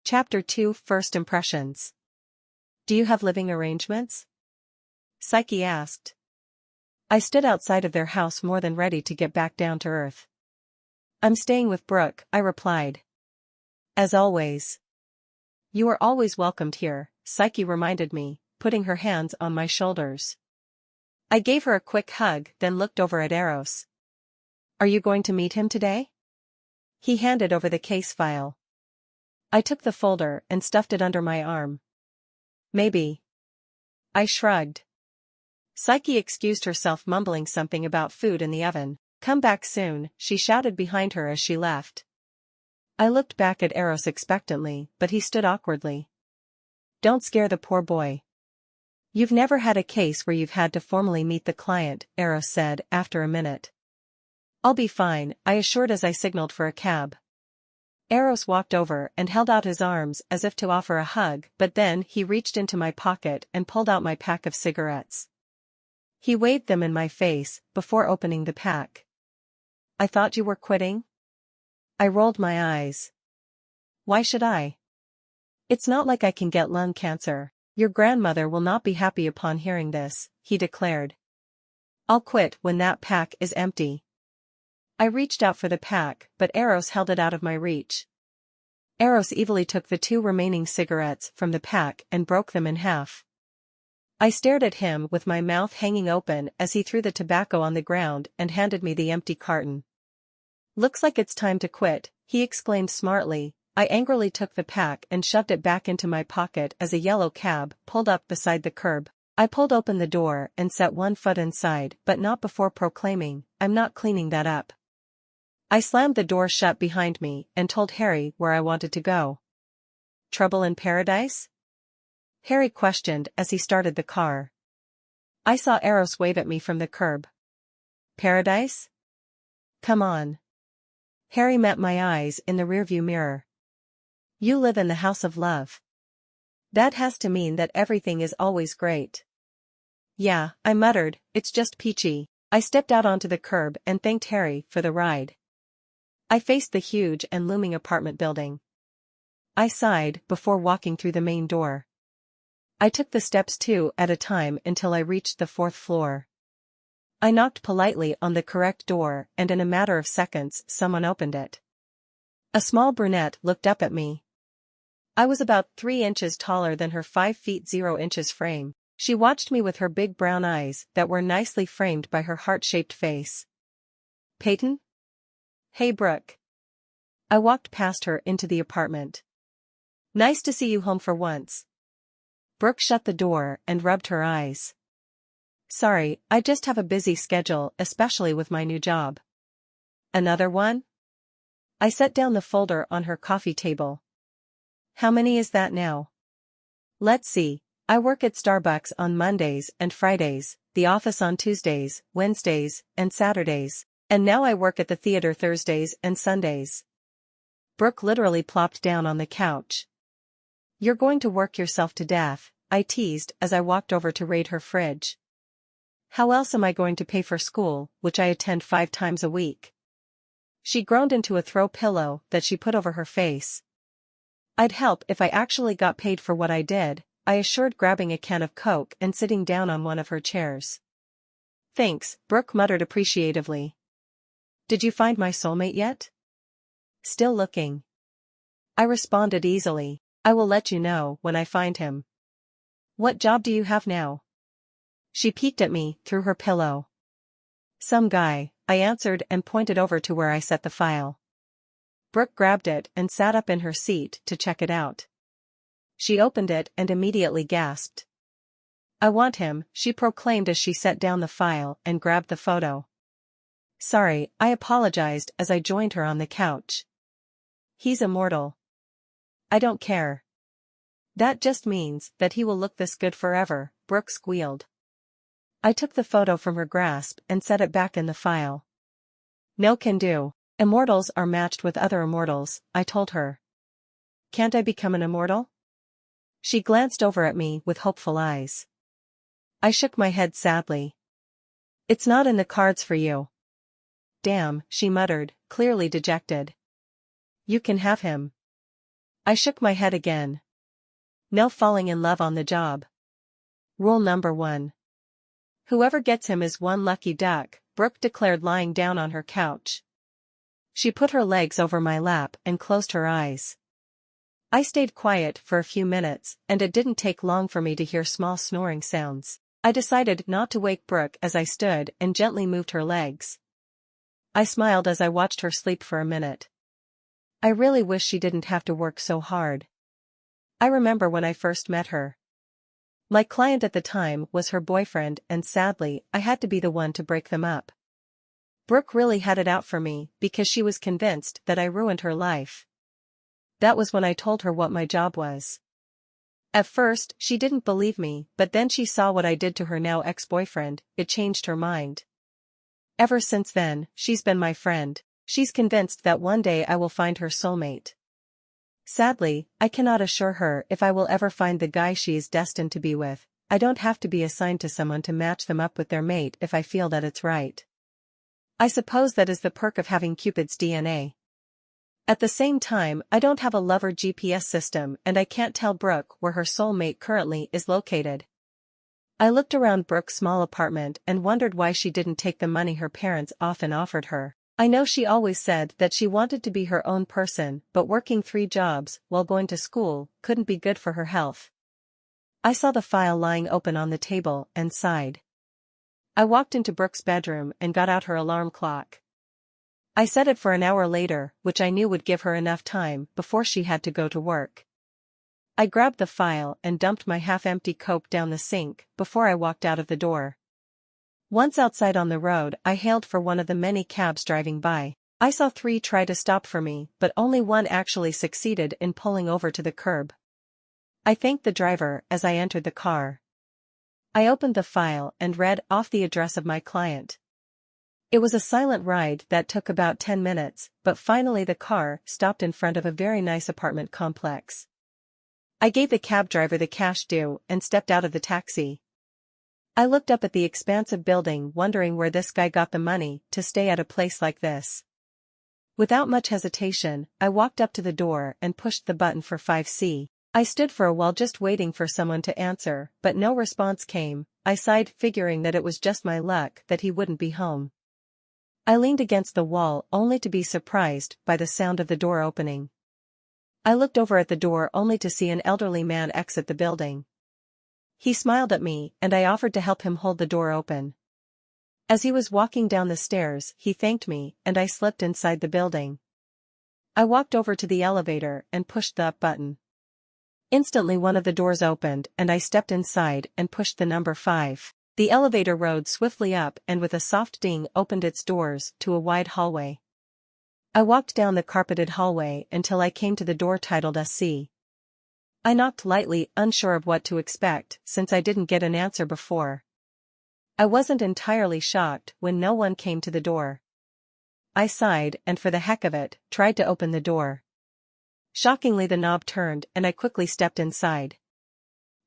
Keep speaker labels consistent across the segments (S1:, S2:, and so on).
S1: Chapter 2 First Impressions. Do you have living arrangements? Psyche asked. I stood outside of their house more than ready to get back down to earth. I'm staying with Brooke, I replied. As always. You are always welcomed here, Psyche reminded me, putting her hands on my shoulders. I gave her a quick hug, then looked over at Eros. Are you going to meet him today? He handed over the case file. I took the folder and stuffed it under my arm. Maybe. I shrugged. Psyche excused herself, mumbling something about food in the oven. Come back soon, she shouted behind her as she left. I looked back at Eros expectantly, but he stood awkwardly. Don't scare the poor boy. You've never had a case where you've had to formally meet the client, Eros said after a minute. I'll be fine, I assured as I signaled for a cab. Eros walked over and held out his arms as if to offer a hug, but then he reached into my pocket and pulled out my pack of cigarettes. He waved them in my face before opening the pack. I thought you were quitting? I rolled my eyes. Why should I? It's not like I can get lung cancer. Your grandmother will not be happy upon hearing this, he declared. I'll quit when that pack is empty. I reached out for the pack, but Eros held it out of my reach. Eros evilly took the 2 remaining cigarettes from the pack and broke them in half. I stared at him with my mouth hanging open as he threw the tobacco on the ground and handed me the empty carton. Looks like it's time to quit, he exclaimed smartly. I angrily took the pack and shoved it back into my pocket as a yellow cab pulled up beside the curb. I pulled open the door and set one foot inside, but not before proclaiming, I'm not cleaning that up. I slammed the door shut behind me and told Harry where I wanted to go. Trouble in paradise? Harry questioned as he started the car. I saw Eros wave at me from the curb. Paradise? Come on. Harry met my eyes in the rearview mirror. You live in the house of love. That has to mean that everything is always great. Yeah, I muttered, it's just peachy. I stepped out onto the curb and thanked Harry for the ride. I faced the huge and looming apartment building. I sighed before walking through the main door. I took the steps 2 at a time until I reached the 4th floor. I knocked politely on the correct door and in a matter of seconds someone opened it. A small brunette looked up at me. I was about 3 inches taller than her 5 feet 0 inches frame. She watched me with her big brown eyes that were nicely framed by her heart-shaped face. Peyton? Hey Brooke. I walked past her into the apartment. Nice to see you home for once. Brooke shut the door and rubbed her eyes. Sorry, I just have a busy schedule, especially with my new job. Another one? I set down the folder on her coffee table. How many is that now? Let's see, I work at Starbucks on Mondays and Fridays, the office on Tuesdays, Wednesdays, and Saturdays, and now I work at the theater Thursdays and Sundays. Brooke literally plopped down on the couch. You're going to work yourself to death, I teased as I walked over to raid her fridge. How else am I going to pay for school, which I attend 5 times a week? She groaned into a throw pillow that she put over her face. I'd help if I actually got paid for what I did, I assured, grabbing a can of Coke and sitting down on one of her chairs. Thanks, Brooke muttered appreciatively. Did you find my soulmate yet? Still looking. I responded easily. I will let you know when I find him. What job do you have now? She peeked at me through her pillow. Some guy, I answered and pointed over to where I set the file. Brooke grabbed it and sat up in her seat to check it out. She opened it and immediately gasped. I want him, she proclaimed as she set down the file and grabbed the photo. Sorry, I apologized as I joined her on the couch. He's immortal. I don't care. That just means that he will look this good forever, Brooke squealed. I took the photo from her grasp and set it back in the file. No can do. Immortals are matched with other immortals, I told her. Can't I become an immortal? She glanced over at me with hopeful eyes. I shook my head sadly. It's not in the cards for you. Damn, she muttered, clearly dejected. You can have him. I shook my head again. No falling in love on the job. Rule number 1. Whoever gets him is one lucky duck, Brooke declared lying down on her couch. She put her legs over my lap and closed her eyes. I stayed quiet for a few minutes, and it didn't take long for me to hear small snoring sounds. I decided not to wake Brooke as I stood and gently moved her legs. I smiled as I watched her sleep for a minute. I really wish she didn't have to work so hard. I remember when I first met her. My client at the time was her boyfriend, and sadly, I had to be the one to break them up. Brooke really had it out for me because she was convinced that I ruined her life. That was when I told her what my job was. At first, she didn't believe me, but then she saw what I did to her now ex-boyfriend. It changed her mind. Ever since then, she's been my friend. She's convinced that one day I will find her soulmate. Sadly, I cannot assure her if I will ever find the guy she is destined to be with. I don't have to be assigned to someone to match them up with their mate if I feel that it's right. I suppose that is the perk of having Cupid's DNA. At the same time, I don't have a lover GPS system and I can't tell Brooke where her soulmate currently is located. I looked around Brooke's small apartment and wondered why she didn't take the money her parents often offered her. I know she always said that she wanted to be her own person, but working 3 jobs while going to school couldn't be good for her health. I saw the file lying open on the table and sighed. I walked into Brooke's bedroom and got out her alarm clock. I set it for an hour later, which I knew would give her enough time before she had to go to work. I grabbed the file and dumped my half-empty Coke down the sink before I walked out of the door. Once outside on the road, I hailed for one of the many cabs driving by. I saw 3 try to stop for me, but only one actually succeeded in pulling over to the curb. I thanked the driver as I entered the car. I opened the file and read off the address of my client. It was a silent ride that took about 10 minutes, but finally the car stopped in front of a very nice apartment complex. I gave the cab driver the cash due and stepped out of the taxi. I looked up at the expansive building, wondering where this guy got the money to stay at a place like this. Without much hesitation, I walked up to the door and pushed the button for 5C. I stood for a while just waiting for someone to answer, but no response came. I sighed, figuring that it was just my luck that he wouldn't be home. I leaned against the wall only to be surprised by the sound of the door opening. I looked over at the door only to see an elderly man exit the building. He smiled at me and I offered to help him hold the door open. As he was walking down the stairs, he thanked me and I slipped inside the building. I walked over to the elevator and pushed the up button. Instantly one of the doors opened and I stepped inside and pushed the number 5. The elevator rode swiftly up and with a soft ding opened its doors to a wide hallway. I walked down the carpeted hallway until I came to the door titled SC. I knocked lightly, unsure of what to expect since I didn't get an answer before. I wasn't entirely shocked when no one came to the door. I sighed and for the heck of it, tried to open the door. Shockingly the knob turned and I quickly stepped inside.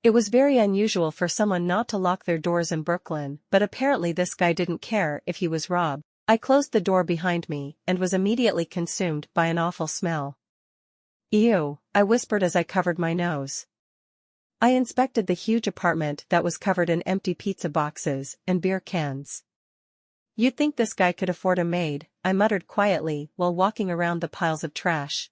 S1: It was very unusual for someone not to lock their doors in Brooklyn, but apparently this guy didn't care if he was robbed. I closed the door behind me and was immediately consumed by an awful smell. Ew, I whispered as I covered my nose. I inspected the huge apartment that was covered in empty pizza boxes and beer cans. You'd think this guy could afford a maid, I muttered quietly while walking around the piles of trash.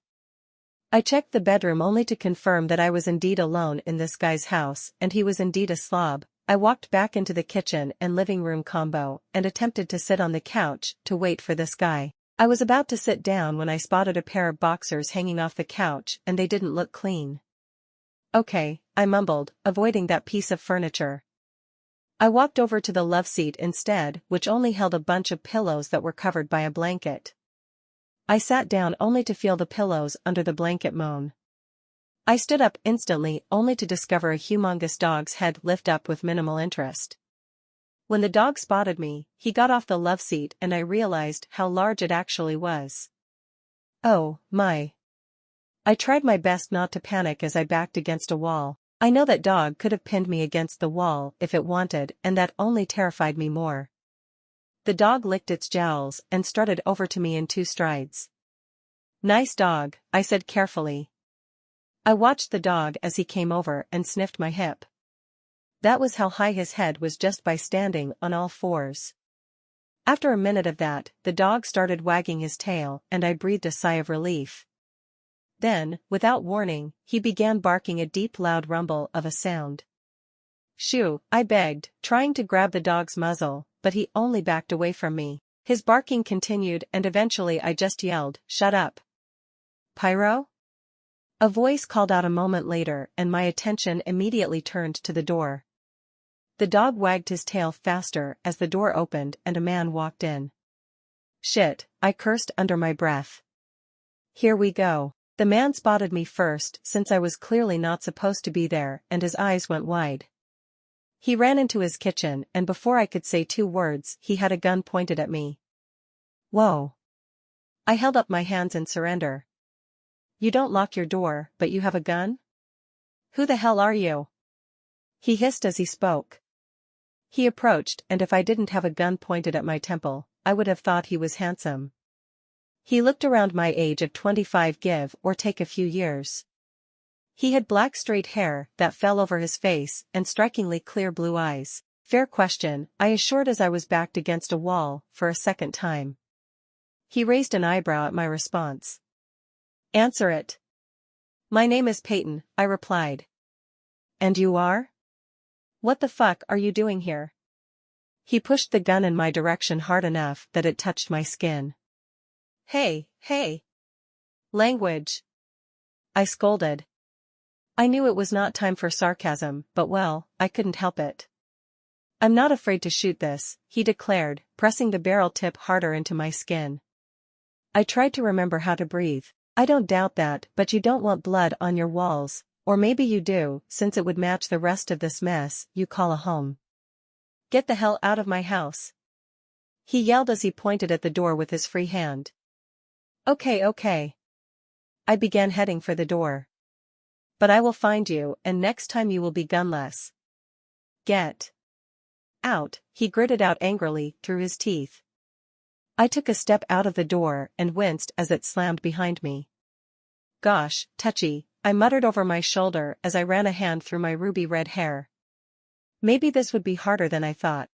S1: I checked the bedroom only to confirm that I was indeed alone in this guy's house and he was indeed a slob. I walked back into the kitchen and living room combo and attempted to sit on the couch to wait for this guy. I was about to sit down when I spotted a pair of boxers hanging off the couch and they didn't look clean. Okay, I mumbled, avoiding that piece of furniture. I walked over to the love seat instead, which only held a bunch of pillows that were covered by a blanket. I sat down only to feel the pillows under the blanket moan. I stood up instantly only to discover a humongous dog's head lift up with minimal interest. When the dog spotted me, he got off the love seat and I realized how large it actually was. Oh, my. I tried my best not to panic as I backed against a wall. I know that dog could have pinned me against the wall if it wanted, and that only terrified me more. The dog licked its jowls and strutted over to me in 2 strides. Nice dog, I said carefully. I watched the dog as he came over and sniffed my hip. That was how high his head was just by standing on all fours. After a minute of that, the dog started wagging his tail and I breathed a sigh of relief. Then, without warning, he began barking a deep loud rumble of a sound. "Shoo," I begged, trying to grab the dog's muzzle, but he only backed away from me. His barking continued and eventually I just yelled, "Shut up." "Pyro?" A voice called out a moment later and my attention immediately turned to the door. The dog wagged his tail faster as the door opened and a man walked in. "Shit," I cursed under my breath. "Here we go." The man spotted me first since I was clearly not supposed to be there and his eyes went wide. He ran into his kitchen and before I could say 2 words he had a gun pointed at me. Whoa. I held up my hands in surrender. "You don't lock your door, but you have a gun? Who the hell are you?" He hissed as he spoke. He approached and if I didn't have a gun pointed at my temple, I would have thought he was handsome. He looked around my age of 25 give or take a few years. He had black straight hair that fell over his face and strikingly clear blue eyes. "Fair question," I assured as I was backed against a wall for a second time. He raised an eyebrow at my response. "Answer it." "My name is Peyton," I replied. "And you are? What the fuck are you doing here?" He pushed the gun in my direction hard enough that it touched my skin. Hey. Language," I scolded. I knew it was not time for sarcasm, but well, I couldn't help it. "I'm not afraid to shoot this," he declared, pressing the barrel tip harder into my skin. I tried to remember how to breathe. "I don't doubt that, but you don't want blood on your walls, or maybe you do, since it would match the rest of this mess you call a home. Get the hell out of my house," he yelled as he pointed at the door with his free hand. Okay. I began heading for the door. "But I will find you and next time you will be gunless. Get out," he gritted out angrily through his teeth. I took a step out of the door and winced as it slammed behind me. "Gosh, touchy," I muttered over my shoulder as I ran a hand through my ruby red hair. Maybe this would be harder than I thought.